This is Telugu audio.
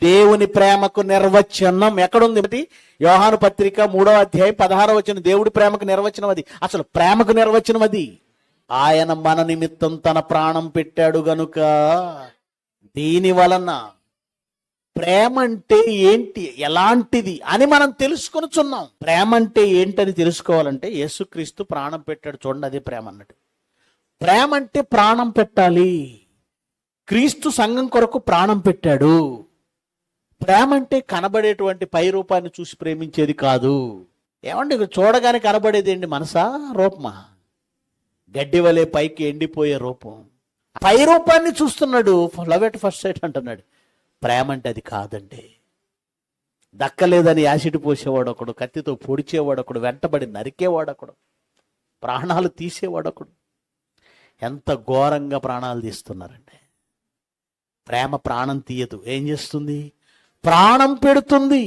దేవుని ప్రేమకు నిర్వచనం ఎక్కడుంది? యోహాను పత్రిక 3వ అధ్యాయం 16వ వచనం. దేవుడి ప్రేమకు నిర్వచనం అది. అసలు ప్రేమకు నిర్వచనం అది. ఆయన మన నిమిత్తం తన ప్రాణం పెట్టాడు గనుక. దీని వలన ప్రేమ అంటే ఏంటి, ఎలాంటిది అని మనం తెలుసుకొనుచున్నాం. ప్రేమ అంటే ఏంటని తెలుసుకోవాలంటే యేసుక్రీస్తు ప్రాణం పెట్టాడు. చూడండి, అదే ప్రేమ అన్నట్టు. ప్రేమ అంటే ప్రాణం పెట్టాలి. క్రీస్తు సంఘం కొరకు ప్రాణం పెట్టాడు. ప్రేమ అంటే కనబడేటువంటి పై రూపాన్ని చూసి ప్రేమించేది కాదు. ఏమండి, చూడగానే కనబడేది ఏంటి? మనసా, రూపమా? గడ్డి వలె పైకి ఎండిపోయే రూపం. పై రూపాన్ని చూస్తున్నాడు. లవ్ ఎట్ ఫస్ట్ సైట్ అంటున్నాడు. ప్రేమ అంటే అది కాదండి. దక్కలేదని యాసిడ్ పోసేవాడు ఒకడు, కత్తితో పొడిచేవాడు ఒకడు, వెంటబడి నరికేవాడు ఒకడు, ప్రాణాలు తీసేవాడు ఒకడు. ఎంత ఘోరంగా ప్రాణాలు తీస్తున్నారండి. ప్రేమ ప్రాణం తీయదు. ఏం చేస్తుంది? ప్రాణం పెడుతుంది.